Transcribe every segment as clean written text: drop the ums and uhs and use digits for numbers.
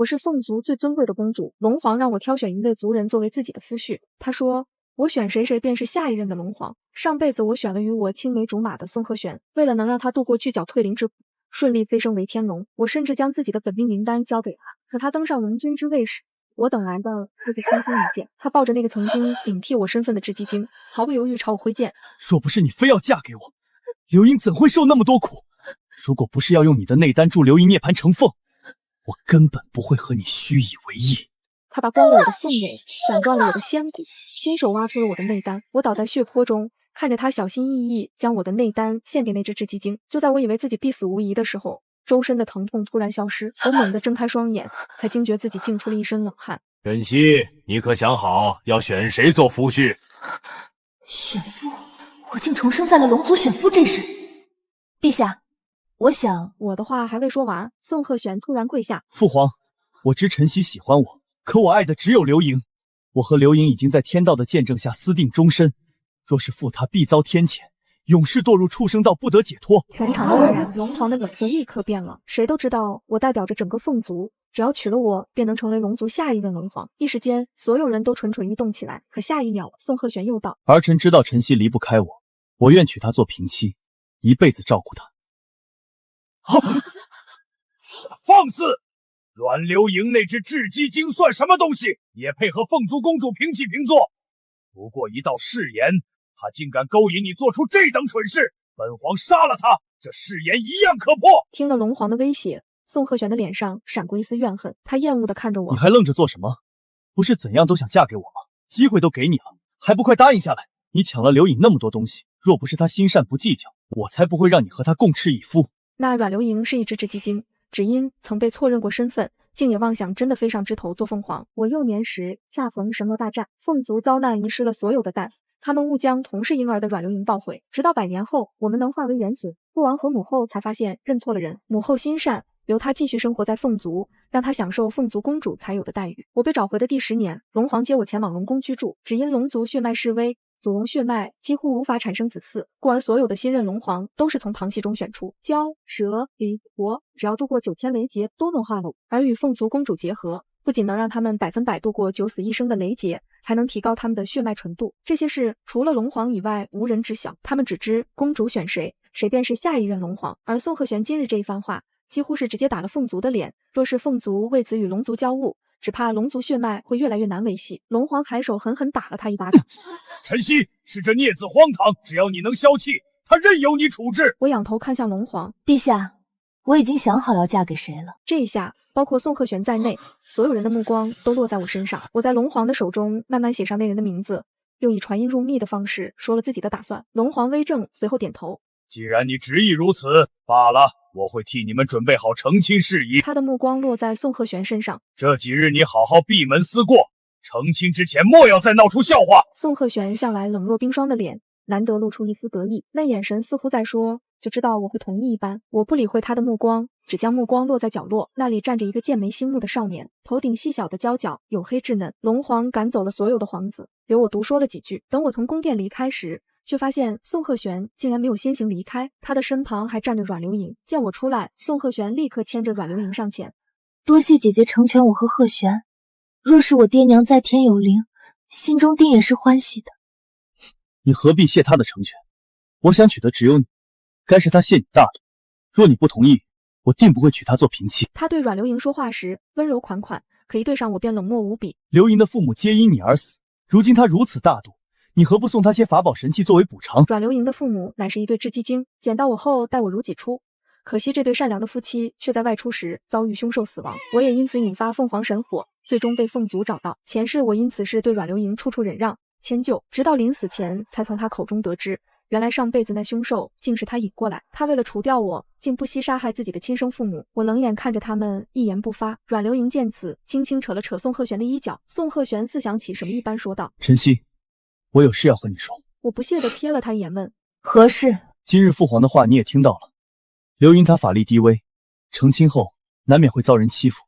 我是凤族最尊贵的公主，龙皇让我挑选一位族人作为自己的夫婿。他说，我选谁便是下一任的龙皇。上辈子我选了与我青梅竹马的宋鹤玄，为了能让他度过巨角退灵之苦，顺利飞升为天龙，我甚至将自己的本命名单交给他。可他登上龙君之位时，我等来的却是清新一剑。他抱着那个曾经顶替我身份的雉鸡精，毫不犹豫朝我挥剑。若不是你非要嫁给我，刘盈怎会受那么多苦？如果不是要用你的内丹助刘盈涅槃成凤，我根本不会和你虚以为意。他拔光了我的凤尾，斩断了我的仙骨，亲手挖出了我的内丹。我倒在血泊中，看着他小心翼翼将我的内丹献给那只雉鸡精。就在我以为自己必死无疑的时候，周身的疼痛突然消失，我猛地睁开双眼，才惊觉自己竟出了一身冷汗。沈西，你可想好要选谁做夫婿？选夫？我竟重生在了龙族选夫这事。陛下，我想……我的话还未说完，宋鹤玄突然跪下。父皇，我知晨曦喜欢我，可我爱的只有刘盈。我和刘盈已经在天道的见证下私定终身，若是负他，必遭天谴，永世堕入畜生道，不得解脱。全场愕然，龙皇的脸色立刻变了。谁都知道我代表着整个凤族，只要娶了我，便能成为龙族下一任龙皇。一时间，所有人都蠢蠢欲动起来。可下一秒，宋鹤玄又道：“儿臣知道晨曦离不开我，我愿娶她做平妻，一辈子照顾她。”放肆！阮流营那只雉鸡精算什么东西，也配和凤族公主平起平坐？不过一道誓言，他竟敢勾引你做出这等蠢事，本皇杀了他，这誓言一样可破。听了龙皇的威胁，宋鹤玄的脸上闪过一丝怨恨，他厌恶地看着我。你还愣着做什么？不是怎样都想嫁给我吗？机会都给你了，还不快答应下来？你抢了刘颖那么多东西，若不是他心善不计较，我才不会让你和他共侍一夫。那阮流盈是一只雉鸡精，只因曾被错认过身份，竟也妄想真的飞上枝头做凤凰。我幼年时恰逢神魔大战，凤族遭难，遗失了所有的蛋，他们误将同是婴儿的阮流盈抱回，直到100年后，我们能化为原形。父王和母后才发现认错了人，母后心善，留他继续生活在凤族，让他享受凤族公主才有的待遇。我被找回的第10年，龙皇接我前往龙宫居住，只因龙族血脉式微，祖龙血脉几乎无法产生子嗣，故而所有的新任龙皇都是从旁系中选出。蛟、蛇、鱼、佛，只要度过9天雷劫都能化禄，而与凤族公主结合，不仅能让他们100%度过9死1生的雷劫，还能提高他们的血脉纯度。这些事除了龙皇以外无人知晓，他们只知公主选谁，谁便是下一任龙皇。而宋鹤玄今日这一番话，几乎是直接打了凤族的脸。若是凤族为此与龙族交恶，只怕龙族血脉会越来越难维系。龙皇抬手狠狠打了他一巴掌。晨曦，是这孽子荒唐，只要你能消气，他任由你处置。我仰头看向龙皇，陛下，我已经想好要嫁给谁了。这一下，包括宋鹤玄在内，所有人的目光都落在我身上。我在龙皇的手中慢慢写上那人的名字，又以传音入密的方式说了自己的打算。龙皇微怔，随后点头。既然你执意如此，罢了，我会替你们准备好成亲事宜。他的目光落在宋鹤玄身上。这几日你好好闭门思过，成亲之前莫要再闹出笑话。宋鹤玄向来冷若冰霜的脸，难得露出一丝得意，那眼神似乎在说，就知道我会同意一般。我不理会他的目光，只将目光落在角落，那里站着一个剑眉星目的少年，头顶细小的娇角，黝黑稚嫩。龙皇赶走了所有的皇子，留我独说了几句。等我从宫殿离开时，却发现宋鹤玄竟然没有先行离开，他的身旁还站着阮流盈。见我出来，宋鹤玄立刻牵着阮流盈上前。多谢姐姐成全我和鹤玄，若是我爹娘在天有灵，心中定也是欢喜的。你何必谢他的成全？我想娶的只有你，该是他谢你大度。若你不同意，我定不会娶她做平妻。他对阮流盈说话时温柔款款，可一对上我便冷漠无比。刘盈的父母皆因你而死，如今他如此大度，你何不送他些法宝神器作为补偿？阮流盈的父母乃是一对雉鸡精，捡到我后待我如己出，可惜这对善良的夫妻却在外出时遭遇凶兽死亡，我也因此引发凤凰神火，最终被凤族找到。前世我因此事对阮流盈处处忍让迁就，直到临死前才从他口中得知，原来上辈子那凶兽竟是他引过来。他为了除掉我，竟不惜杀害自己的亲生父母。我冷眼看着他们，一言不发。阮流盈见此，轻轻扯了扯宋鹤玄的衣角。宋鹤玄似想起什么一般说道：晨曦，我有事要和你说。我不屑地瞥了他一眼，问：何事？今日父皇的话你也听到了，刘盈他法力低微，成亲后难免会遭人欺负。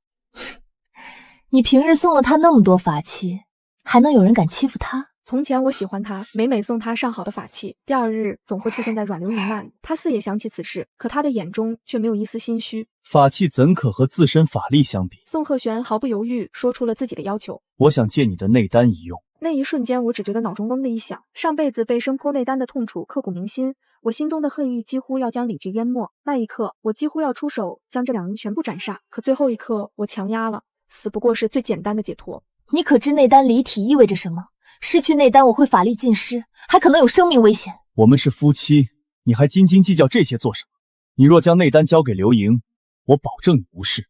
你平日送了他那么多法器，还能有人敢欺负他？从前我喜欢他，每每送他上好的法器，第二日总会出现在阮流莹那里。他似也想起此事，可他的眼中却没有一丝心虚。法器怎可和自身法力相比？宋鹤玄毫不犹豫说出了自己的要求。我想借你的内丹一用。那一瞬间，我只觉得脑中嗡的一响，上辈子被生剖内丹的痛楚刻骨铭心，我心中的恨意几乎要将理智淹没。那一刻，我几乎要出手将这两人全部斩杀，可最后一刻，我强压了，死不过是最简单的解脱。你可知内丹离体意味着什么？失去内丹，我会法力尽失，还可能有生命危险。我们是夫妻，你还斤斤计较这些做什么？你若将内丹交给刘莹，我保证你无事；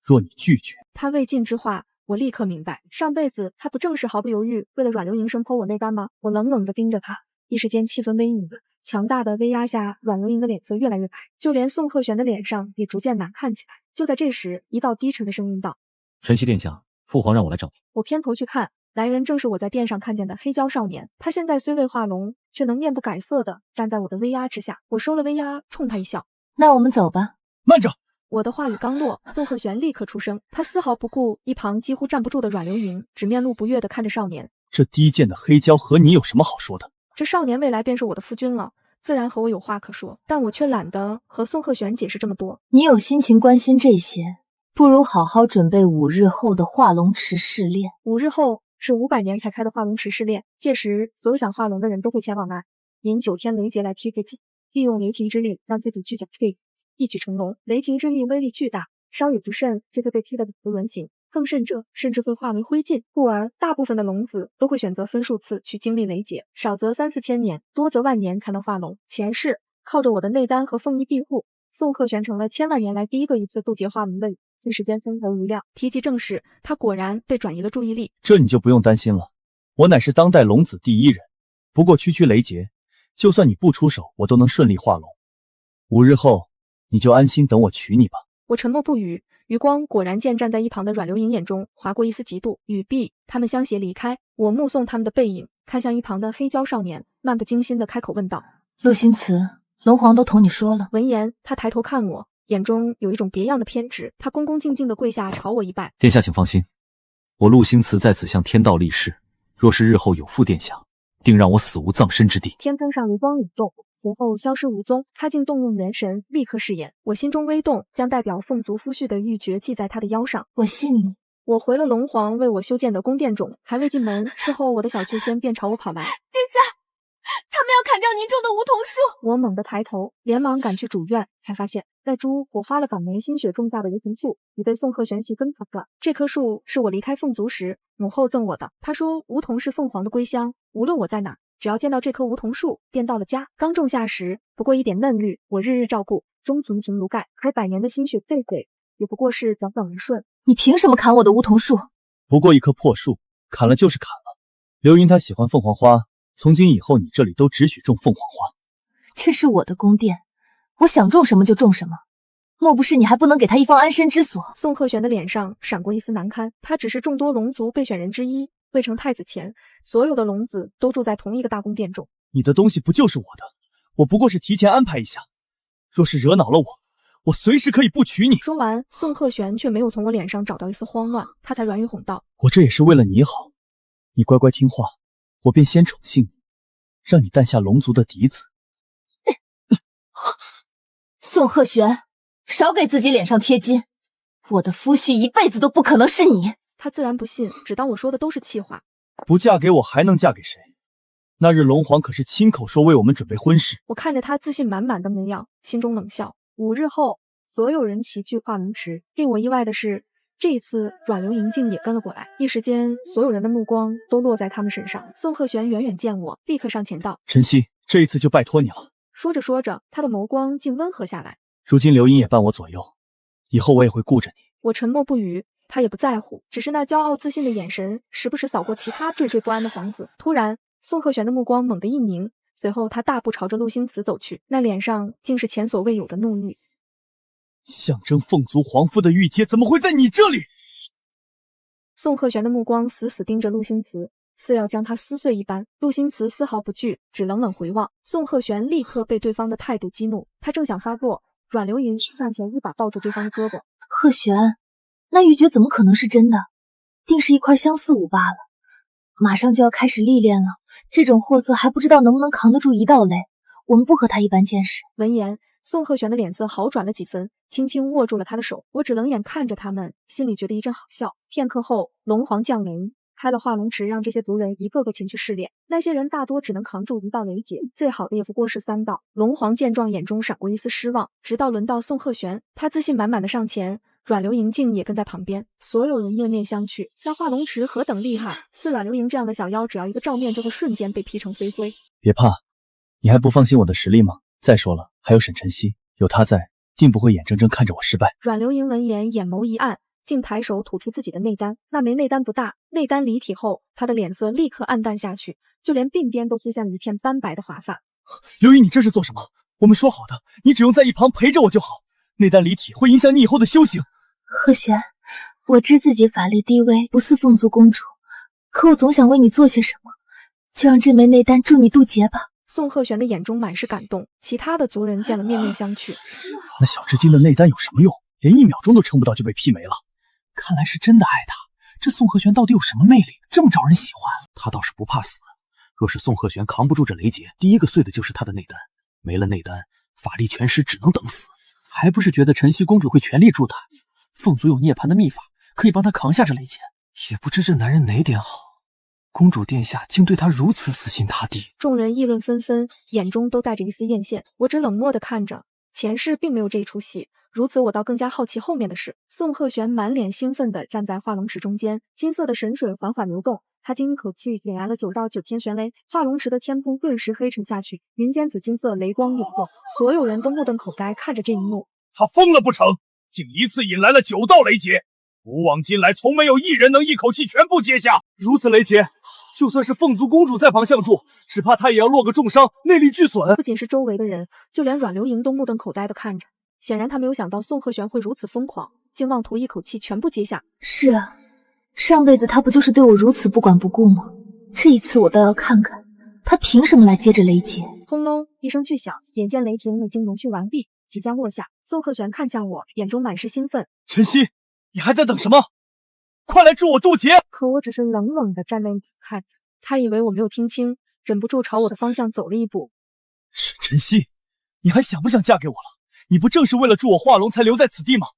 若你拒绝，他未尽之话，我立刻明白，上辈子他不正是毫不犹豫为了阮流莹生剖我内丹吗？我冷冷地盯着他，一时间气氛微拧，强大的威压下，阮流莹的脸色越来越白，就连宋鹤玄的脸上也逐渐难看起来。就在这时，一道低沉的声音道：“晨曦殿下，父皇让我来找你。”我偏头去看，来人正是我在殿上看见的黑蛟少年。他现在虽未化龙，却能面不改色的站在我的威压之下。我收了威压，冲他一笑：“那我们走吧。”慢着！我的话语刚落，宋鹤玄立刻出声，他丝毫不顾一旁几乎站不住的阮流莹，只面露不悦地看着少年。这低贱的黑蛟和你有什么好说的？这少年未来便是我的夫君了，自然和我有话可说，但我却懒得和宋鹤玄解释这么多。你有心情关心这些，不如好好准备5日后的化龙池试炼。5日后是500年才开的化龙池试炼，届时所有想化龙的人都会前往那，引9天雷劫来 PK 自己，利用雷霆之力让自己巨甲 PK， 一举成龙。雷霆之力威力巨大，稍有不慎就会被劈得体无伦形，更甚者甚至会化为灰烬。故而大部分的龙子都会选择分数次去经历雷劫，少则3、4千年，多则万年才能化龙。前世靠着我的内丹和凤翼庇护，宋鹤玄成了千万年来第一个一次渡劫化龙的人，瞬时间风头无量。提及正事，他果然被转移了注意力。这你就不用担心了，我乃是当代龙子第一人，不过区区雷劫，就算你不出手，我都能顺利化龙。5日后，你就安心等我娶你吧。我沉默不语，余光果然见站在一旁的阮流莹眼中划过一丝嫉妒。语毕，他们相携离开。我目送他们的背影，看向一旁的黑蛟少年，漫不经心地开口问道：“陆星辞，龙皇都同你说了？”闻言，他抬头看我，眼中有一种别样的偏执。他恭恭敬敬地跪下朝我一拜：“殿下请放心，我陆星辞在此向天道立誓，若是日后有负殿下，定让我死无葬身之地。”天空上余光涌动，随后消失无踪。他竟动用元神，立刻誓言。我心中微动，将代表凤族夫婿的玉珏系在他的腰上。我信你。我回了龙皇为我修建的宫殿中，还未进门，事后我的小雀仙便朝我跑来。殿下，他们要砍掉您种的梧桐树。我猛地抬头，连忙赶去主院，才发现那株我花了2年心血种下的梧桐树已被宋鹤玄系根砍断。这棵树是我离开凤族时母后赠我的，她说梧桐是凤凰的归乡，无论我在哪，只要见到这棵梧桐树，便到了家。刚种下时不过一点嫩绿，我日日照顾，终存贫如盖，可100年的心血费给，也不过是短短而顺。你凭什么砍我的梧桐树？不过一棵破树，砍了就是砍了。刘莹她喜欢凤凰花，从今以后你这里都只许种凤凰花。这是我的宫殿，我想种什么就种什么，莫不是你还不能给他一方安身之所？宋鹤玄的脸上闪过一丝难堪，他只是众多龙族备选人之一，未成太子前，所有的龙子都住在同一个大宫殿中。你的东西不就是我的？我不过是提前安排一下，若是惹恼了我随时可以不娶你。说完，宋鹤玄却没有从我脸上找到一丝慌乱，他才软语哄道：“我这也是为了你好，你乖乖听话，我便先宠幸你，让你诞下龙族的嫡子。”宋鹤玄，少给自己脸上贴金，我的夫婿一辈子都不可能是你。他自然不信，只当我说的都是气话。不嫁给我还能嫁给谁？那日龙皇可是亲口说为我们准备婚事。我看着他自信满满的模样，心中冷笑。5日后，所有人齐聚化龙池。令我意外的是，这一次阮流莹竟也跟了过来。一时间，所有人的目光都落在他们身上。宋鹤玄远远见我，立刻上前道：“晨曦，这一次就拜托你了。”说着说着，他的眸光竟温和下来。如今刘莹也伴我左右，以后我也会顾着你。我沉默不语，他也不在乎，只是那骄傲自信的眼神时不时扫过其他惴惴不安的皇子。突然，宋鹤玄的目光猛地一凝，随后他大步朝着陆星辞走去，那脸上竟是前所未有的怒意。象征凤族皇夫的玉阶怎么会在你这里？宋鹤玄的目光死死盯着陆星辞，似要将他撕碎一般。陆星辞丝毫不惧，只冷冷回望。宋鹤玄立刻被对方的态度激怒，他正想发作，阮流莹上前一把抱住对方的胳膊。鹤玄，那玉珏怎么可能是真的？定是一块相思舞罢了。马上就要开始历练了，这种货色还不知道能不能扛得住一道雷。我们不和他一般见识。闻言，宋鹤玄的脸色好转了几分，轻轻握住了他的手。我只冷眼看着他们，心里觉得一阵好笑。片刻后，龙皇降临，开了化龙池，让这些族人一个个前去试炼。那些人大多只能扛住一道雷劫，最好的也不过是3道。龙皇见状，眼中闪过一丝失望。直到轮到宋鹤玄，他自信满满的上前，阮流莹竟也跟在旁边。所有人面面相觑，那化龙池何等厉害，似阮流莹这样的小妖，只要一个照面，就会瞬间被劈成飞灰。别怕，你还不放心我的实力吗？再说了，还有沈晨曦，有他在，定不会眼睁睁看着我失败。阮流莹闻言，眼眸一暗，竟抬手吐出自己的内丹。那枚内丹不大，内丹离体后，他的脸色立刻暗淡下去，就连鬓边都出现了一片斑白的华发。刘姨，你这是做什么？我们说好的，你只用在一旁陪着我就好。内丹离体会影响你以后的修行。鹤玄，我知自己法力低微，不似凤族公主，可我总想为你做些什么，就让这枚内丹助你渡劫吧。宋鹤玄的眼中满是感动，其他的族人见了面面相觑。那小至今的内丹有什么用？连1秒钟都撑不到就被劈没了。看来是真的爱他。这宋鹤玄到底有什么魅力，这么招人喜欢？他倒是不怕死，若是宋鹤玄扛不住这雷劫，第一个碎的就是他的内丹。没了内丹，法力全失，只能等死。还不是觉得晨曦公主会全力助他？凤族有涅槃的秘法，可以帮他扛下这雷劫。也不知这男人哪点好，公主殿下竟对他如此死心塌地。众人议论纷纷，眼中都带着一丝艳羡。我只冷漠地看着，前世并没有这一出戏，如此我倒更加好奇后面的事。宋鹤玄满脸兴奋地站在化龙池中间，金色的神水缓缓流动，他经一口气点燃了9道9天玄雷，化龙池的天空顿时黑沉下去，云间紫金色雷光涌动，所有人都目瞪口呆看着这一幕。他疯了不成？竟一次引来了9道雷劫，古往今来从没有一人能一口气全部接下。如此雷劫，就算是凤族公主在旁相助，只怕她也要落个重伤，内力俱损。不仅是周围的人，就连阮流莹都目瞪口呆地看着。显然他没有想到宋鹤玄会如此疯狂，竟妄图一口气全部接下。是啊，上辈子他不就是对我如此不管不顾吗？这一次我倒要看看他凭什么来接着雷劫。轰隆一声巨响，眼见雷霆已经浓聚完毕，即将落下。宋鹤玄看向我，眼中满是兴奋。晨曦，你还在等什么？快来助我渡劫！可我只是冷冷地站在一旁看着，他以为我没有听清，忍不住朝我的方向走了一步。沈晨曦，你还想不想嫁给我了？你不正是为了助我化龙才留在此地吗？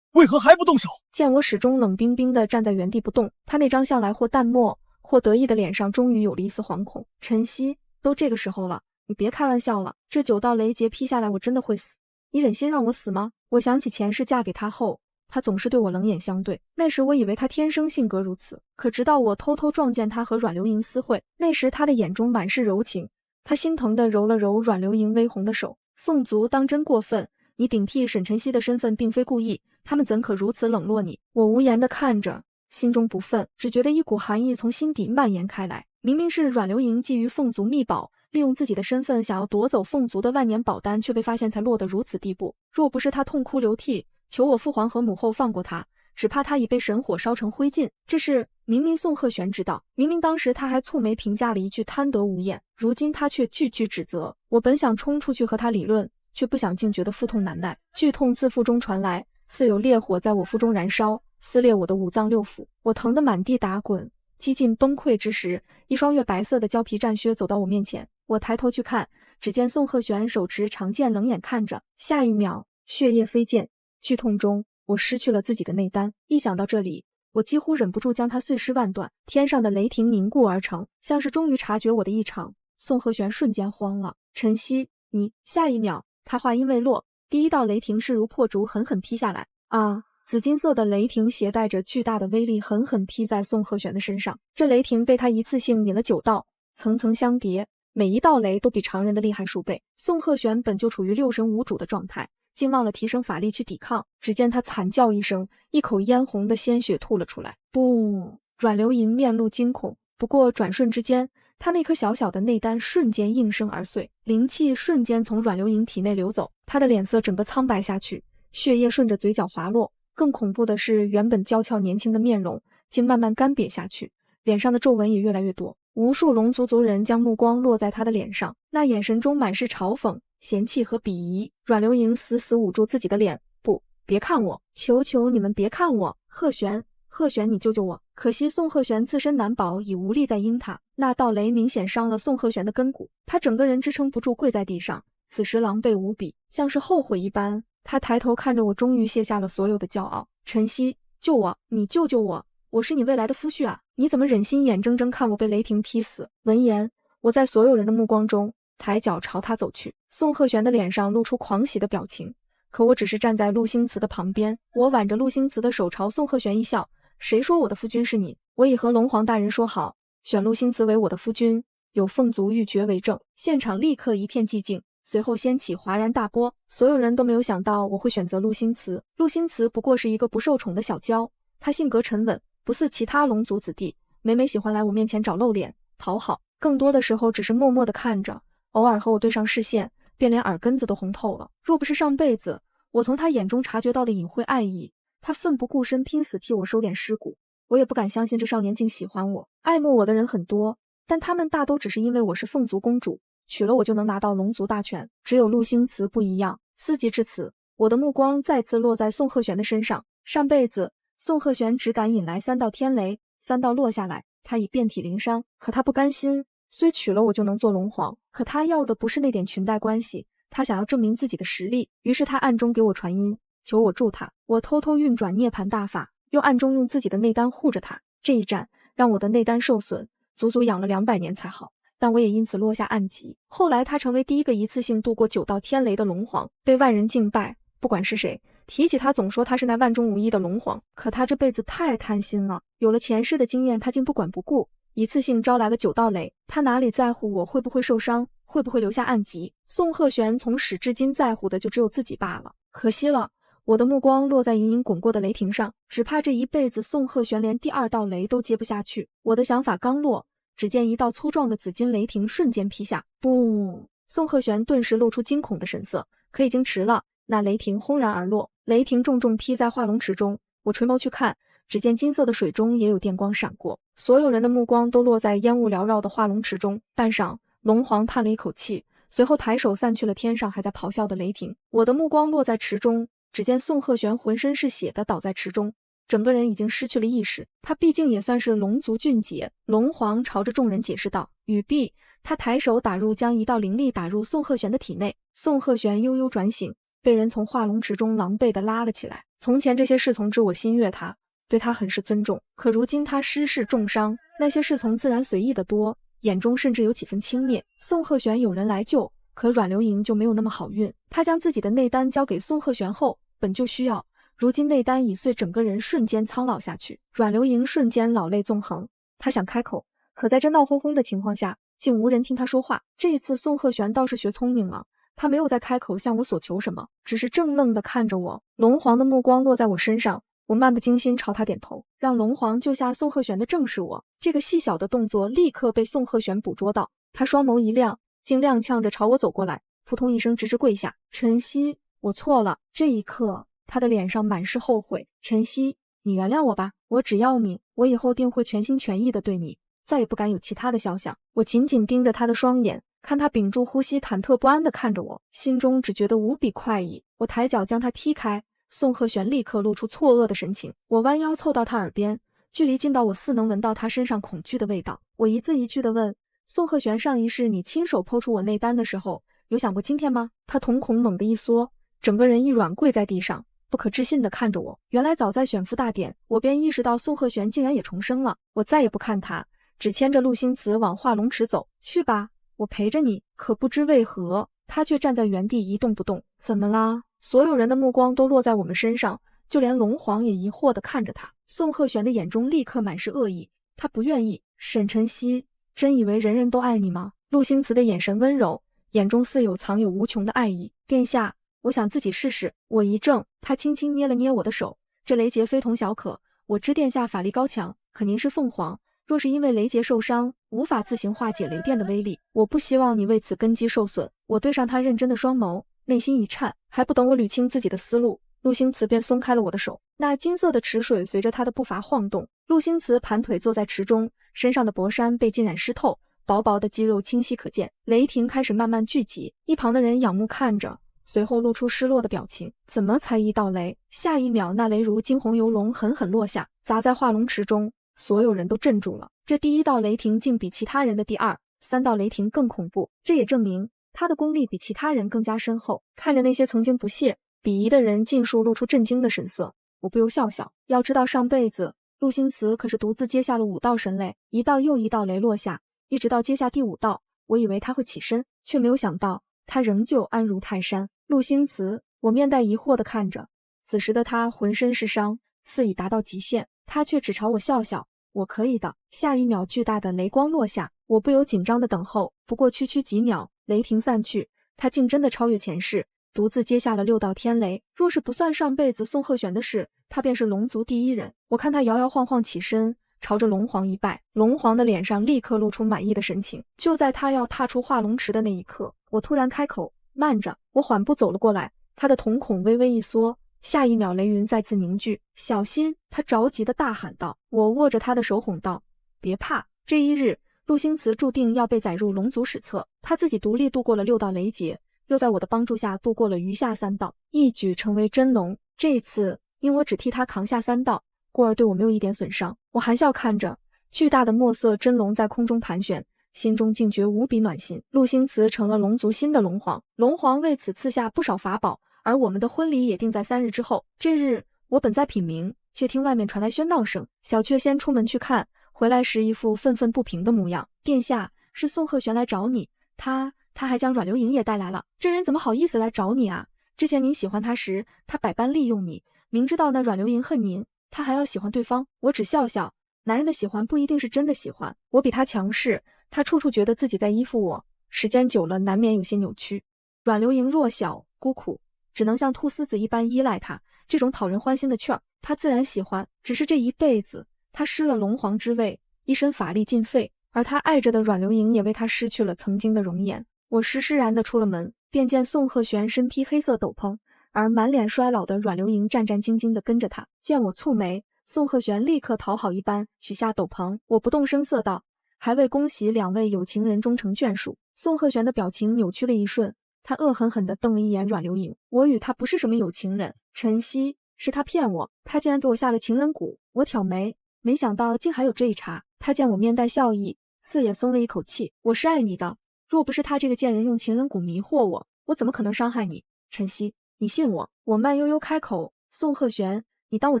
为何还不动手？见我始终冷冰冰地站在原地不动，他那张向来或淡漠或得意的脸上终于有了一丝惶恐。晨曦，都这个时候了，你别开玩笑了，这9道雷劫劈下来，我真的会死。你忍心让我死吗？我想起前世嫁给他后，他总是对我冷眼相对，那时我以为他天生性格如此，可直到我偷偷撞见他和阮流莹私会，那时他的眼中满是柔情，他心疼地揉了揉阮流莹微红的手。凤族当真过分，你顶替沈晨曦的身份并非故意，他们怎可如此冷落你？我无言地看着，心中不忿，只觉得一股寒意从心底蔓延开来。明明是阮流莹觊觎凤族秘宝，利用自己的身份想要夺走凤族的万年宝丹，却被发现才落得如此地步。若不是他痛哭流涕，求我父皇和母后放过他，只怕他已被神火烧成灰烬。这事明明宋鹤玄知道，明明当时他还蹙眉评价了一句贪得无厌，如今他却句句指责。我本想冲出去和他理论，却不想竟觉得腹痛难耐，剧痛自腹中传来，似有烈火在我腹中燃烧，撕裂我的5脏6腑。我疼得满地打滚，几近崩溃之时，一双月白色的胶皮战靴走到我面前。我抬头去看，只见宋鹤玄手持长剑冷眼看着，下一秒血液飞溅，剧痛中我失去了自己的内丹。一想到这里，我几乎忍不住将它碎尸万段。天上的雷霆凝固而成，像是终于察觉我的异常。宋鹤玄瞬间慌了，晨曦，你……下一秒他话音未落，第1道雷霆势如破竹狠狠劈下来。啊！紫金色的雷霆携带着巨大的威力，狠狠劈在宋鹤玄的身上。这雷霆被他一次性引了9道，层层相叠，每一道雷都比常人的厉害数倍。宋鹤玄本就处于6神无主的状态，竟忘了提升法力去抵抗。只见他惨叫一声，一口嫣红的鲜血吐了出来。不！阮流莹面露惊恐，不过转瞬之间，他那颗小小的内丹瞬间应声而碎，灵气瞬间从阮流莹体内流走，他的脸色整个苍白下去，血液顺着嘴角滑落。更恐怖的是，原本娇俏年轻的面容竟慢慢干瘪下去，脸上的皱纹也越来越多。无数龙族族人将目光落在他的脸上，那眼神中满是嘲讽、嫌弃和鄙夷。阮流莹死死捂住自己的脸，不，别看我，求求你们别看我！鹤玄，鹤玄，你救救我！可惜宋鹤玄自身难保，已无力再应他。那道雷明显伤了宋鹤玄的根骨，他整个人支撑不住，跪在地上，此时狼狈无比，像是后悔一般。他抬头看着我，终于卸下了所有的骄傲。晨曦，救我！你救救我！我是你未来的夫婿啊！你怎么忍心眼睁睁看我被雷霆劈死？闻言，我在所有人的目光中抬脚朝他走去。宋鹤玄的脸上露出狂喜的表情，可我只是站在陆星驰的旁边。我挽着陆星驰的手朝宋鹤玄一笑，谁说我的夫君是你？我已和龙皇大人说好，选陆星驰为我的夫君，有凤族玉珏为证。现场立刻一片寂静，随后掀起哗然大波，所有人都没有想到我会选择陆星驰。陆星驰不过是一个不受宠的小娇，他性格沉稳，不似其他龙族子弟，每每喜欢来我面前找露脸讨好，更多的时候只是默默地看着，偶尔和我对上视线，便连耳根子都红透了。若不是上辈子我从他眼中察觉到的隐晦爱意，他奋不顾身拼死替我收敛尸骨，我也不敢相信这少年竟喜欢我。爱慕我的人很多，但他们大都只是因为我是凤族公主，娶了我就能拿到龙族大权。只有陆星驰不一样。思及至此，我的目光再次落在宋鹤玄的身上。上辈子宋鹤玄只敢引来3道天雷，3道落下来，他已遍体鳞伤。可他不甘心，虽娶了我就能做龙皇，可他要的不是那点裙带关系，他想要证明自己的实力。于是他暗中给我传音，求我助他。我偷偷运转涅槃大法，又暗中用自己的内丹护着他。这一战让我的内丹受损，足足养了200年才好，但我也因此落下暗疾。后来他成为第一个一次性度过9道天雷的龙皇，被万人敬拜。不管是谁提起他，总说他是那万中无一的龙皇。可他这辈子太贪心了，有了前世的经验，他竟不管不顾，一次性招来了9道雷。他哪里在乎我会不会受伤，会不会留下暗疾？宋鹤玄从始至今在乎的就只有自己罢了。可惜了，我的目光落在隐隐滚过的雷霆上，只怕这一辈子宋鹤玄连第2道雷都接不下去。我的想法刚落，只见一道粗壮的紫金雷霆瞬间劈下，不！宋鹤玄顿时露出惊恐的神色，可已经迟了。那雷霆轰然而落，雷霆重重劈在化龙池中。我垂眸去看，只见金色的水中也有电光闪过。所有人的目光都落在烟雾缭绕的化龙池中。半晌，龙皇叹了一口气，随后抬手散去了天上还在咆哮的雷霆。我的目光落在池中，只见宋鹤玄浑身是血的倒在池中，整个人已经失去了意识。他毕竟也算是龙族俊杰。龙皇朝着众人解释道。语毕，他抬手将一道灵力打入宋鹤玄的体内。宋鹤玄悠悠转醒，被人从化龙池中狼狈地拉了起来。从前这些侍从知我心悦他，对他很是尊重，可如今他失势重伤，那些侍从自然随意得多，眼中甚至有几分轻蔑。宋鹤玄有人来救，可阮流莹就没有那么好运。他将自己的内丹交给宋鹤玄后，本就需要，如今内丹已碎，整个人瞬间苍老下去。阮流莹瞬间老泪纵横，他想开口，可在这闹哄哄的情况下，竟无人听他说话。这一次宋鹤玄倒是学聪明了，他没有再开口向我所求什么，只是怔愣地看着我。龙皇的目光落在我身上，我漫不经心朝他点头，让龙皇救下宋鹤玄的正是我。这个细小的动作立刻被宋鹤玄捕捉到，他双眸一亮，竟踉跄着朝我走过来，扑通一声直直跪下。晨曦，我错了。这一刻，他的脸上满是后悔。晨曦，你原谅我吧，我只要你，我以后定会全心全意的对你，再也不敢有其他的肖想。我紧紧盯着他的双眼，看他屏住呼吸，忐忑不安地看着我，心中只觉得无比快意。我抬脚将他踢开，宋鹤玄立刻露出错愕的神情。我弯腰凑到他耳边，距离近到我似能闻到他身上恐惧的味道。我一字一句地问：宋鹤玄，上一世你亲手剖出我内丹的时候，有想过今天吗？他瞳孔猛地一缩，整个人一软跪在地上，不可置信地看着我。原来早在选夫大典，我便意识到宋鹤玄竟然也重生了。我再也不看他，只牵着陆星驰往化龙池走去吧，我陪着你。可不知为何，他却站在原地一动不动。怎么啦？所有人的目光都落在我们身上，就连龙皇也疑惑地看着他。宋鹤玄的眼中立刻满是恶意，他不愿意。沈晨曦，真以为人人都爱你吗？陆星驰的眼神温柔，眼中似有藏有无穷的爱意。殿下，我想自己试试。我一怔，他轻轻捏了捏我的手。这雷劫非同小可，我知殿下法力高强，可您是凤凰，若是因为雷劫受伤，无法自行化解雷电的威力，我不希望你为此根基受损。我对上他认真的双眸，内心一颤。还不等我捋清自己的思路，陆星驰便松开了我的手。那金色的池水随着他的步伐晃动，陆星驰盘腿坐在池中，身上的薄衫被浸染湿透，薄薄的肌肉清晰可见。雷霆开始慢慢聚集，一旁的人仰目看着，随后露出失落的表情。怎么才1道雷？下一秒，那雷如惊鸿游龙，狠狠落下，砸在化龙池中，所有人都镇住了。这第1道雷霆竟比其他人的第2、3道雷霆更恐怖，这也证明他的功力比其他人更加深厚。看着那些曾经不屑、鄙夷的人，尽数露出震惊的神色，我不由笑笑。要知道上辈子陆星驰可是独自接下了5道神雷，1道又1道雷落下，一直到接下第5道，我以为他会起身，却没有想到他仍旧安如泰山。陆星驰，我面带疑惑地看着，此时的他浑身是伤，似已达到极限，他却只朝我笑笑，我可以的。下一秒，巨大的雷光落下，我不由紧张地等候。不过区区几秒，雷霆散去，他竟真的超越前世，独自接下了6道天雷。若是不算上辈子宋鹤玄的事，他便是龙族第1人。我看他摇摇晃晃起身，朝着龙皇一拜，龙皇的脸上立刻露出满意的神情。就在他要踏出化龙池的那一刻，我突然开口，慢着。我缓步走了过来，他的瞳孔微微一缩，下一秒雷云再次凝聚。小心！他着急地大喊道。我握着他的手哄道，别怕，这一日陆星驰注定要被载入龙族史册。他自己独立度过了6道雷劫，又在我的帮助下度过了余下3道，一举成为真龙。这一次因我只替他扛下3道，故而对我没有一点损伤。我含笑看着巨大的墨色真龙在空中盘旋，心中竟觉无比暖心。陆星驰成了龙族新的龙皇，龙皇为此赐下不少法宝，而我们的婚礼也定在3日之后。这日我本在品茗，却听外面传来喧闹声。小雀先出门去看，回来时一副愤愤不平的模样。殿下，是宋鹤玄来找你，他还将阮流莹也带来了。这人怎么好意思来找你啊？之前您喜欢他时，他百般利用你，明知道那阮流莹恨您，他还要喜欢对方。我只笑笑，男人的喜欢不一定是真的喜欢。我比他强势，他处处觉得自己在依附我，时间久了难免有些扭曲。阮流莹弱小孤苦，只能像菟丝子一般依赖他，这种讨人欢心的趣儿，他自然喜欢。只是这一辈子，他失了龙皇之位，一身法力尽废，而他爱着的阮流莹也为他失去了曾经的容颜。我施施然地出了门，便见宋鹤玄身披黑色斗篷，而满脸衰老的阮流莹战战兢兢地跟着他。见我蹙眉，宋鹤玄立刻讨好一般取下斗篷。我不动声色道，还未恭喜2位有情人终成眷属。宋鹤玄的表情扭曲了一瞬，他恶狠狠地瞪了一眼阮流莹。我与他不是什么有情人，晨曦，是他骗我，他竟然给我下了情人蛊。我挑眉，没想到竟还有这一茬。他见我面带笑意，似也松了一口气。我是爱你的，若不是他这个贱人用情人蛊迷惑我，我怎么可能伤害你？晨曦，你信我？我慢悠悠开口。宋鹤玄，你当我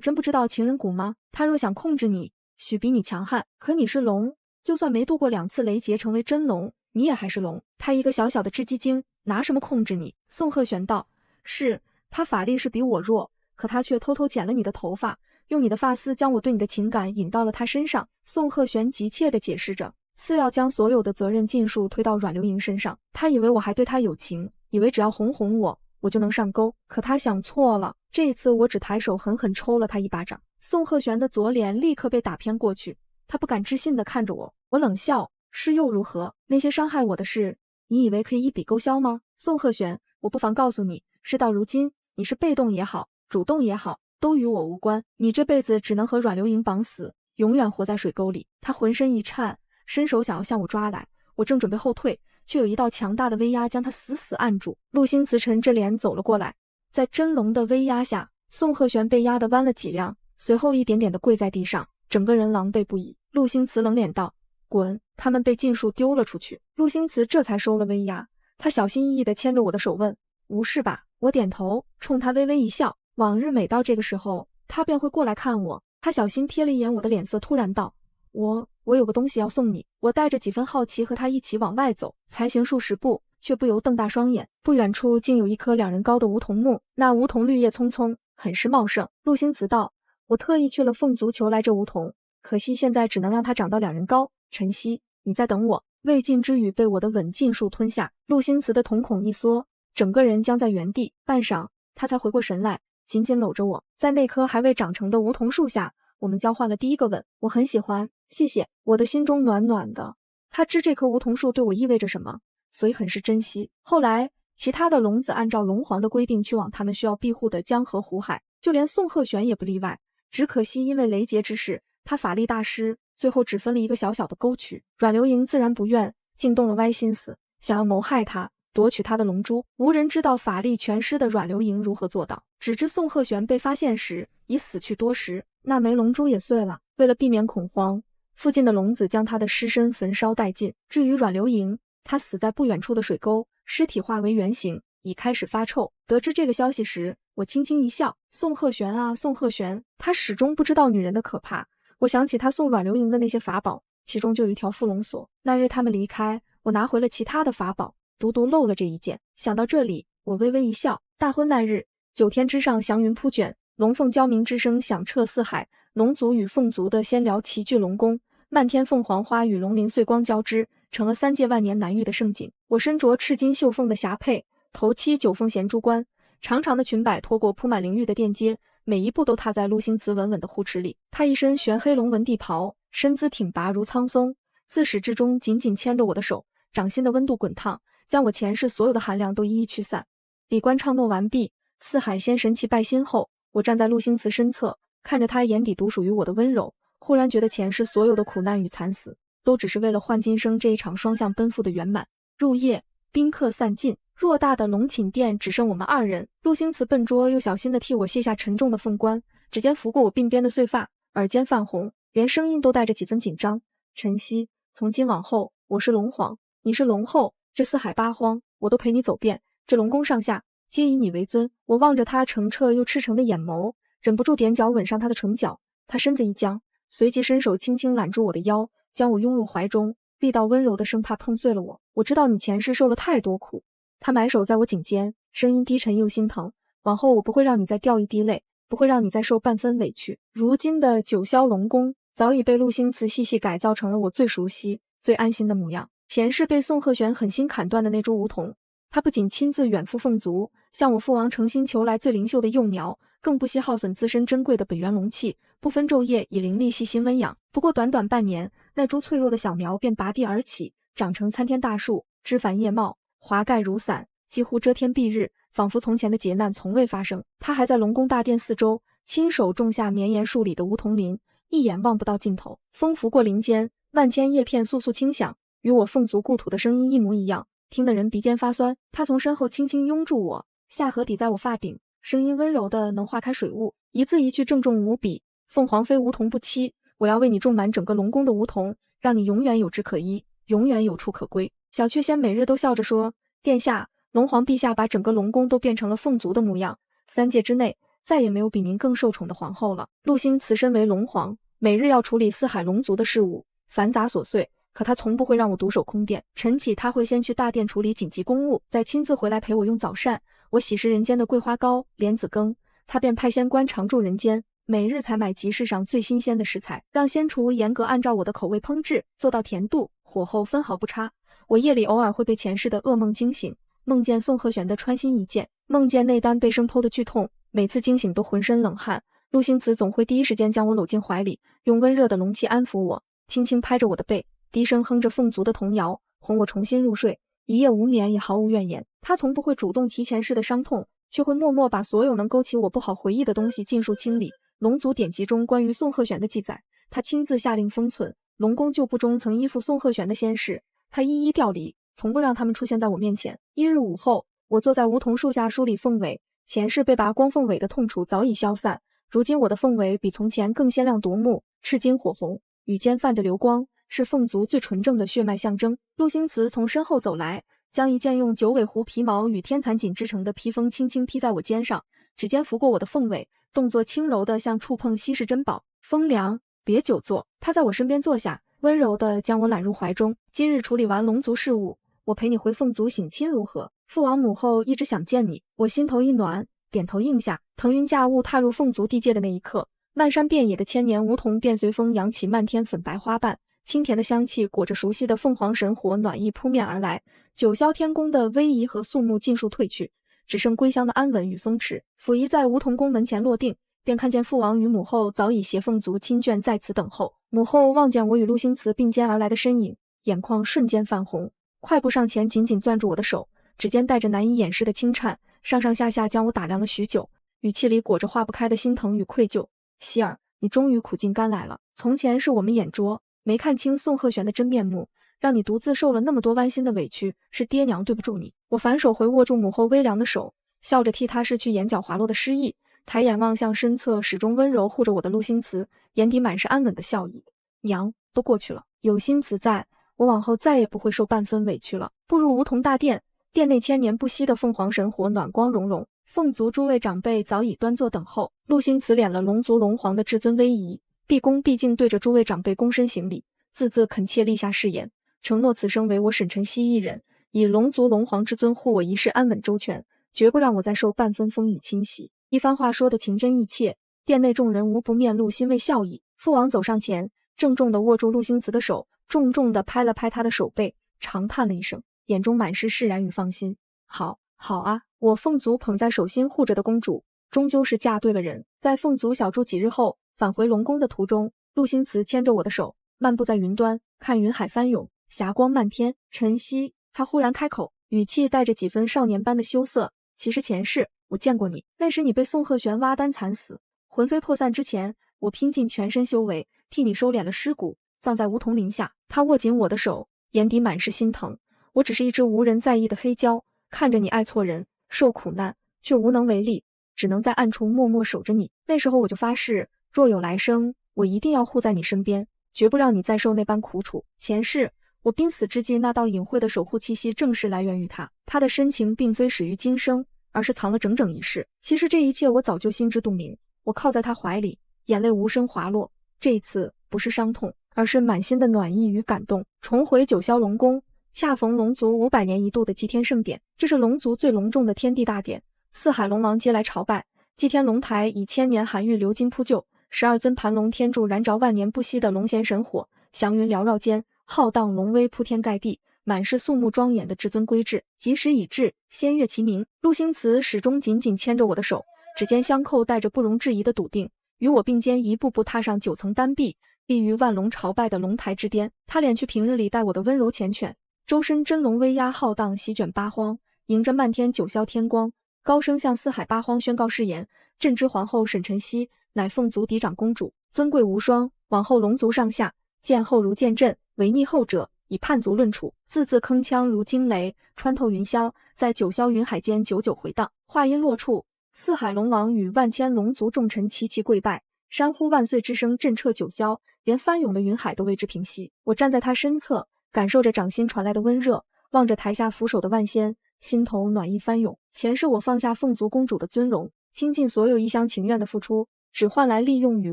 真不知道情人蛊吗？他若想控制你，许比你强悍，可你是龙，就算没度过2次雷劫成为真龙，你也还是龙。他一个小小的雉鸡精，拿什么控制你？宋鹤玄道，是他法力是比我弱，可他却偷偷剪了你的头发，用你的发丝将我对你的情感引到了他身上。宋鹤玄急切地解释着，似要将所有的责任尽数推到阮流莹身上。他以为我还对他有情，以为只要哄哄我就能上钩，可他想错了。这一次我只抬手狠狠抽了他一巴掌，宋鹤玄的左脸立刻被打偏过去，他不敢置信地看着我。我冷笑，是又如何？那些伤害我的事，你以为可以一笔勾销吗？宋鹤玄，我不妨告诉你，事到如今，你是被动也好，主动也好，都与我无关。你这辈子只能和阮流莹绑死，永远活在水沟里。他浑身一颤，伸手想要向我抓来，我正准备后退，却有一道强大的威压将他死死按住。陆星驰沉着脸走了过来，在真龙的威压下，宋鹤玄被压得弯了脊梁，随后一点点地跪在地上，整个人狼狈不已。陆星驰冷脸道，滚！他们被尽数丢了出去。陆星驰这才收了威压，他小心翼翼地牵着我的手问，无事吧？我点头，冲他微微一笑。往日每到这个时候，他便会过来看我。他小心瞥了一眼我的脸色，突然道，我有个东西要送你。我带着几分好奇和他一起往外走，才行数10步，却不由瞪大双眼。不远处竟有一棵2人高的梧桐木，那梧桐绿叶葱葱，很是茂盛。陆星驰道，我特意去了凤族求来这梧桐，可惜现在只能让它长到2人高。晨曦，你再等我。未尽之语被我的吻尽数吞下，陆星驰的瞳孔一缩，整个人僵在原地。半晌，他才回过神来，紧紧搂着我。在那棵还未长成的梧桐树下，我们交换了第一个吻。我很喜欢，谢谢。我的心中暖暖的。他知这棵梧桐树对我意味着什么，所以很是珍惜。后来，其他的龙子按照龙皇的规定去往他们需要庇护的江河湖海，就连宋鹤玄也不例外。只可惜因为雷劫之事，他法力大失，最后只分了一个小小的沟渠。阮流莹自然不愿，竟动了歪心思，想要谋害他。夺取他的龙珠。无人知道法力全失的阮流莹如何做到，只知宋鹤玄被发现时已死去多时，那枚龙珠也碎了。为了避免恐慌，附近的龙子将他的尸身焚烧殆尽。至于阮流莹，他死在不远处的水沟，尸体化为圆形，已开始发臭。得知这个消息时，我轻轻一笑。宋鹤玄啊，宋鹤玄，他始终不知道女人的可怕。我想起他送阮流莹的那些法宝，其中就有一条缚龙锁。那日他们离开，我拿回了其他的法宝，独独漏了这一件。想到这里，我微微一笑。大婚那日，9天之上祥云铺卷，龙凤交鸣之声响彻四海，龙族与凤族的仙寮齐聚龙宫，漫天凤凰花与龙鳞碎光交织，成了3界万年难遇的盛景。我身着赤金绣凤的霞帔，头漆9凤衔珠冠，长长的裙摆拖过铺满灵玉的垫阶，每一步都踏在陆星祠稳稳的护持里。他一身玄黑龙纹地袍，身姿挺拔如苍松，自始至终紧紧牵着我的手，掌心的温度滚烫，将我前世所有的寒凉都一一驱散。礼官唱诺完毕，四海仙神齐拜心后，我站在陆星祠身侧，看着他眼底独属于我的温柔，忽然觉得前世所有的苦难与惨死，都只是为了换今生这一场双向奔赴的圆满。入夜，宾客散尽，偌大的龙寝殿只剩我们2人。陆星祠笨拙又小心地替我卸下沉重的凤冠，指尖拂过我鬓边的碎发，耳尖泛红，连声音都带着几分紧张。晨曦，从今往后，我是龙皇，你是龙后，这四海八荒，我都陪你走遍，这龙宫上下，皆以你为尊。我望着他澄澈又赤诚的眼眸，忍不住踮脚吻上他的唇角。他身子一僵，随即伸手轻轻揽住我的腰，将我拥入怀中，力道温柔的生怕碰碎了我。我知道你前世受了太多苦。他埋手在我颈间，声音低沉又心疼。往后我不会让你再掉一滴泪，不会让你再受半分委屈。如今的九霄龙宫早已被陆星祠细细改造成了我最熟悉、最安心的模样。前世被宋鹤玄狠心砍断的那株梧桐，他不仅亲自远赴凤族，向我父王诚心求来最灵秀的幼苗，更不惜耗损自身珍贵的本源龙气，不分昼夜以灵力细心温养。不过短短半年，那株脆弱的小苗便拔地而起，长成参天大树，枝繁叶茂，华盖如伞，几乎遮天蔽日，仿佛从前的劫难从未发生。他还在龙宫大殿四周亲手种下绵延数里的梧桐林，一眼望不到尽头。风拂过林间，万千叶片簌簌轻响，与我凤族故土的声音一模一样，听得人鼻尖发酸。他从身后轻轻拥住我，下颌抵在我发顶，声音温柔的能化开水雾，一字一句郑重无比。凤凰非梧桐不栖，我要为你种满整个龙宫的梧桐，让你永远有枝可依，永远有处可归。小雀仙每日都笑着说，殿下，龙皇陛下把整个龙宫都变成了凤族的模样，3界之内再也没有比您更受宠的皇后了。陆星慈身为龙皇，每日要处理四海龙族的事务，繁杂琐碎，可他从不会让我独守空殿。晨起他会先去大殿处理紧急公务，再亲自回来陪我用早膳。我喜食人间的桂花糕、莲子羹，他便派仙官常驻人间，每日采买集市上最新鲜的食材，让仙厨严格按照我的口味烹制，做到甜度、火候分毫不差。我夜里偶尔会被前世的噩梦惊醒，梦见宋鹤玄的穿心一剑，梦见内丹被生剖的剧痛，每次惊醒都浑身冷汗。陆星慈总会第一时间将我搂进怀里，用温热的龙气安抚我，轻轻拍着我的背，低声哼着凤族的童谣，哄我重新入睡。一夜无眠也毫无怨言。他从不会主动提前世的伤痛，却会默默把所有能勾起我不好回忆的东西尽数清理。龙族典籍中关于宋鹤玄的记载，他亲自下令封存。龙宫旧部中曾依附宋鹤玄的仙士，他一一调离，从不让他们出现在我面前。一日午后，我坐在梧桐树下梳理凤尾，前世被拔光凤尾的痛楚早已消散，如今我的凤尾比从前更鲜亮夺目，赤金火红，羽间泛着流光，是凤族最纯正的血脉象征。陆星慈从身后走来，将一件用九尾狐皮毛与天蚕锦织成的披风轻轻披在我肩上，指尖拂过我的凤尾，动作轻柔的像触碰稀世珍宝。风凉，别久坐。他在我身边坐下，温柔的将我揽入怀中。今日处理完龙族事务，我陪你回凤族省亲如何？父王母后一直想见你。我心头一暖，点头应下。腾云驾雾踏入凤族地界的那一刻，漫山遍野的千年梧桐便随风扬起漫天粉白花瓣，清甜的香气裹着熟悉的凤凰神火暖意扑面而来。九霄天宫的威仪和肃穆尽数褪去，只剩归乡的安稳与松弛。溥仪在梧桐宫门前落定，便看见父王与母后早已携凤族亲眷在此等候。母后望见我与陆星慈并肩而来的身影，眼眶瞬间泛红，快步上前紧紧攥住我的手，指尖带着难以掩饰的轻颤，上上下下将我打量了许久，语气里裹着化不开的心疼与愧疚。希儿，你终于苦尽甘来了。从前是我们眼拙，没看清宋鹤玄的真面目，让你独自受了那么多剜心的委屈，是爹娘对不住你。我反手回握住母后微凉的手，笑着替她拭去眼角滑落的失意，抬眼望向身侧始终温柔护着我的陆星辞，眼底满是安稳的笑意。娘，都过去了，有星辞在，我往后再也不会受半分委屈了。步入梧桐大殿，殿内千年不息的凤凰神火暖光融融，凤族诸位长辈早已端坐等候。陆星辞敛了龙族龙皇的至尊威仪，毕恭毕敬对着诸位长辈躬身行礼，字字恳切立下誓言，承诺此生唯我沈晨曦一人，以龙族龙皇之尊护我一世安稳周全，绝不让我再受半分风雨侵袭。一番话说得情真意切，殿内众人无不面露欣慰笑意。父王走上前，郑重地握住陆星辞的手，重重地拍了拍他的手背，长叹了一声，眼中满是释然与放心。好啊，我凤族捧在手心护着的公主，终究是嫁对了人。在凤族小住几日后，返回龙宫的途中，陆星辞牵着我的手，漫步在云端，看云海翻涌，霞光漫天。晨曦，他忽然开口，语气带着几分少年般的羞涩。其实前世我见过你，那时你被宋鹤玄挖丹惨死，魂飞魄散之前，我拼尽全身修为，替你收敛了尸骨，葬在梧桐林下。他握紧我的手，眼底满是心疼。我只是一只无人在意的黑蛟，看着你爱错人，受苦难，却无能为力，只能在暗处默默守着你。那时候我就发誓，若有来生，我一定要护在你身边，绝不让你再受那般苦楚。前世我濒死之际那道隐晦的守护气息，正是来源于他。他的深情并非始于今生，而是藏了整整一世。其实这一切我早就心知肚明。我靠在他怀里，眼泪无声滑落。这一次不是伤痛，而是满心的暖意与感动。重回九霄龙宫，恰逢龙族500年一度的祭天盛典，这是龙族最隆重的天地大典。四海龙王皆来朝拜，祭天龙台以千年寒玉鎏金铺就，12尊盘龙天柱燃着万年不息的龙涎神火，祥云缭绕间，浩荡龙威铺天盖地，满是肃穆庄严的至尊规制。吉时已至，仙乐齐鸣。陆星辞始终紧紧牵着我的手，指尖相扣，带着不容置疑的笃定，与我并肩一步步踏上9层丹壁，立于万龙朝拜的龙台之巅。他敛去平日里待我的温柔缱绻，周身真龙威压浩荡，席卷八荒，迎着漫天九霄天光，高声向四海八荒宣告誓言：朕之皇后沈晨曦，乃凤族嫡长公主，尊贵无双，往后龙族上下，见后如见朕，违逆后者，以叛族论处。字字铿锵如惊雷，穿透云霄，在九霄云海间久久回荡。话音落处，四海龙王与万千龙族众臣齐齐跪拜，山呼万岁之声震彻九霄，连翻涌的云海都为之平息。我站在他身侧，感受着掌心传来的温热，望着台下俯首的万仙，心头暖意翻涌。前世我放下凤族公主的尊荣，倾尽所有一厢情愿的付出，只换来利用与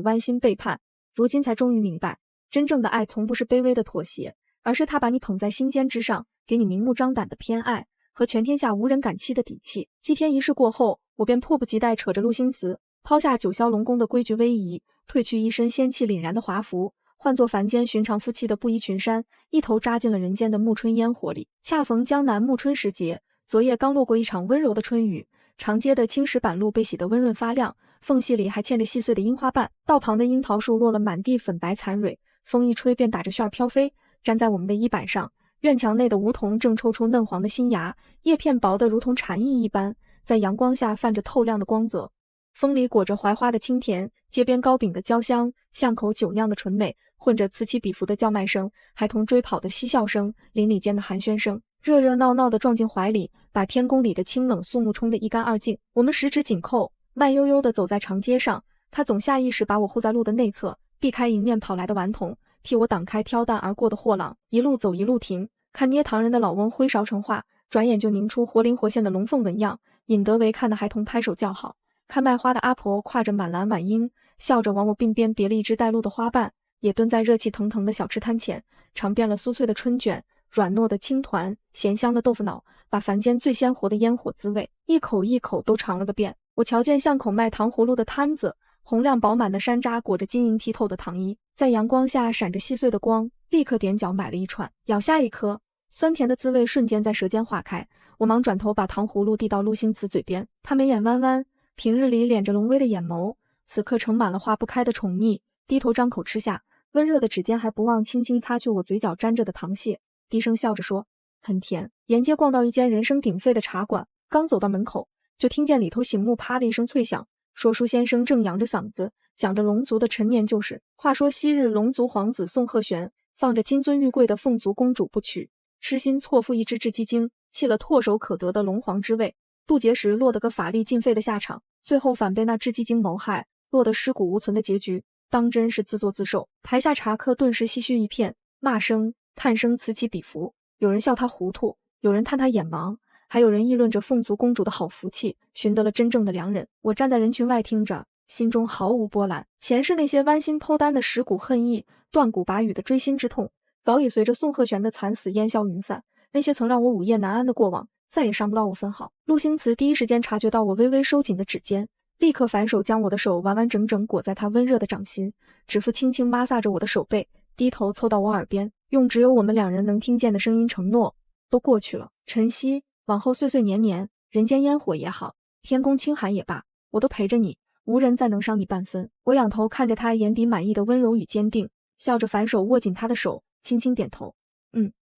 剜心背叛。如今才终于明白，真正的爱从不是卑微的妥协，而是他把你捧在心尖之上，给你明目张胆的偏爱和全天下无人敢欺的底气。祭天仪式过后，我便迫不及待扯着陆星辞，抛下九霄龙宫的规矩威仪，褪去一身仙气凛然的华服，换作凡间寻常夫妻的布衣裙衫，一头扎进了人间的暮春烟火里。恰逢江南暮春时节，昨夜刚落过一场温柔的春雨，长街的青石板路被洗得温润发亮，缝隙里还嵌着细碎的樱花瓣，道旁的樱桃树落了满地粉白残蕊，风一吹便打着旋儿飘飞，粘在我们的衣板上。院墙内的梧桐正抽出嫩黄的新芽，叶片薄得如同蝉翼一般，在阳光下泛着透亮的光泽。风里裹着槐花的清甜，街边糕饼的焦香，巷口酒酿的醇美，混着此起彼伏的叫卖声，孩童追跑的嬉笑声，邻里间的寒暄声，热热闹闹的撞进怀里，把天宫里的清冷肃穆冲得一干二净。我们十指紧扣，慢悠悠地走在长街上，他总下意识把我护在路的内侧，避开迎面跑来的顽童，替我挡开挑担而过的货郎，一路走一路停，看捏糖人的老翁挥勺成画，转眼就拧出活灵活现的龙凤纹样，引得为看的孩童拍手叫好。看卖花的阿婆挎着满篮晚樱，笑着往我鬓边别了一只带露的花瓣，也蹲在热气腾腾的小吃摊前，尝遍了酥脆的春卷，软糯的青团，咸香的豆腐脑，把凡间最鲜活的烟火滋味一口一口都尝了个遍。我瞧见巷口卖糖葫芦的摊子，洪亮饱满的山楂裹着晶莹剔透的糖衣，在阳光下闪着细碎的光，立刻踮脚买了一串，咬下一颗，酸甜的滋味瞬间在舌尖化开。我忙转头把糖葫芦递到陆星辞嘴边，他眉眼弯弯，平日里敛着龙威的眼眸，此刻盛满了化不开的宠溺，低头张口吃下，温热的指尖还不忘轻轻擦去我嘴角沾着的糖屑，低声笑着说：“很甜。”沿街逛到一间人声鼎沸的茶馆，刚走到门口，就听见里头醒目啪的一声脆响，说书先生正扬着嗓子讲着龙族的陈年旧事。话说昔日龙族皇子宋鹤玄放着金尊玉贵的凤族公主不娶，痴心错付一只雉鸡精，弃了唾手可得的龙皇之位，渡劫时落得个法力尽废的下场，最后反被那雉鸡精谋害，落得尸骨无存的结局，当真是自作自受。台下茶客顿时唏嘘一片，骂声叹声此起彼伏，有人笑他糊涂，有人叹他眼盲，还有人议论着凤族公主的好福气，寻得了真正的良人。我站在人群外听着，心中毫无波澜。前世那些剜心剖丹的蚀骨恨意，断骨拔羽的锥心之痛，早已随着宋鹤玄的惨死烟消云散。那些曾让我午夜难安的过往，再也伤不到我分毫。陆星驰第一时间察觉到我微微收紧的指尖，立刻反手将我的手完完整整裹在他温热的掌心，指腹轻轻摩挲着我的手背，低头凑到我耳边，用只有我们两人能听见的声音承诺：都过去了，晨曦，往后岁岁年年，人间烟火也好，天空清寒也罢，我都陪着你，无人再能伤你半分。我仰头看着他眼底满意的温柔与坚定，笑着反手握紧他的手，轻轻点头。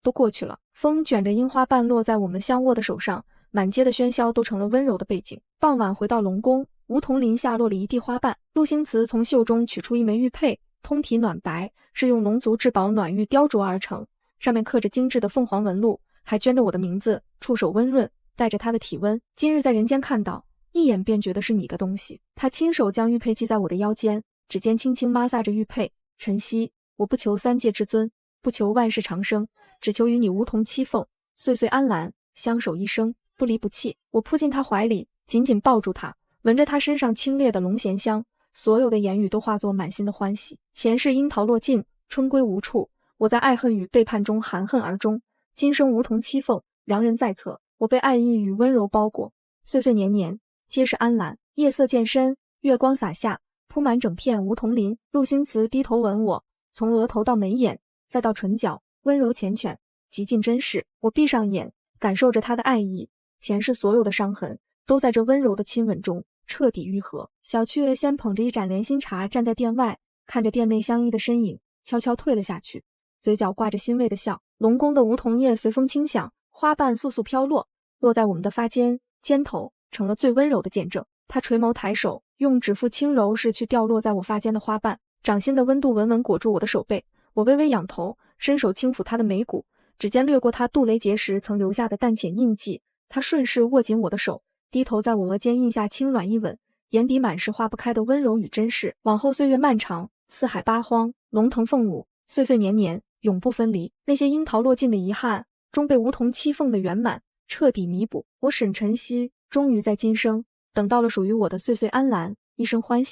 都过去了。风卷着樱花瓣落在我们相握的手上，满街的喧嚣都成了温柔的背景。傍晚回到龙宫，梧桐林下落了一地花瓣，陆星驰从袖中取出一枚玉佩，通体暖白，是用龙族至宝暖玉雕琢而成，上面刻着精致的凤凰纹路，还镌着我的名字，触手温润，带着它的体温。今日在人间看到，一眼便觉得是你的东西。他亲手将玉佩系在我的腰间，指尖轻轻摩挲着玉佩。晨曦，我不求三界之尊，不求万世长生，只求与你梧桐栖凤，岁岁安澜，相守一生，不离不弃。我扑进他怀里，紧紧抱住他，闻着他身上清冽的龙涎香，所有的言语都化作满心的欢喜。前世樱桃落尽，春归无处，我在爱恨与背叛中含恨而终，今生梧桐栖凤，良人在侧，我被爱意与温柔包裹，岁岁年年，皆是安澜。夜色渐深，月光洒下，铺满整片梧桐林。陆星驰低头吻我，从额头到眉眼，再到唇角，温柔缱绻，极尽珍视。我闭上眼，感受着他的爱意，前世所有的伤痕都在这温柔的亲吻中彻底愈合。小雀先捧着一盏莲心茶站在店外，看着店内相依的身影，悄悄退了下去，嘴角挂着欣慰的笑。龙宫的梧桐叶随风轻响，花瓣簌簌飘落，落在我们的发间、肩头，成了最温柔的见证。他垂眸抬手，用指腹轻柔拭去掉落在我发间的花瓣，掌心的温度稳稳裹住我的手背。我微微仰头，伸手轻抚他的眉骨，指尖掠过他杜雷劫时曾留下的淡浅印记。他顺势握紧我的手，低头在我额间印下轻软一吻，眼底满是化不开的温柔与珍视。往后岁月漫长，四海八荒，龙腾凤舞，岁岁年年，永不分离。那些樱桃落尽的遗憾，终被梧桐栖凤的圆满彻底弥补。我沈晨曦终于在今生等到了属于我的岁岁安澜，一生欢喜。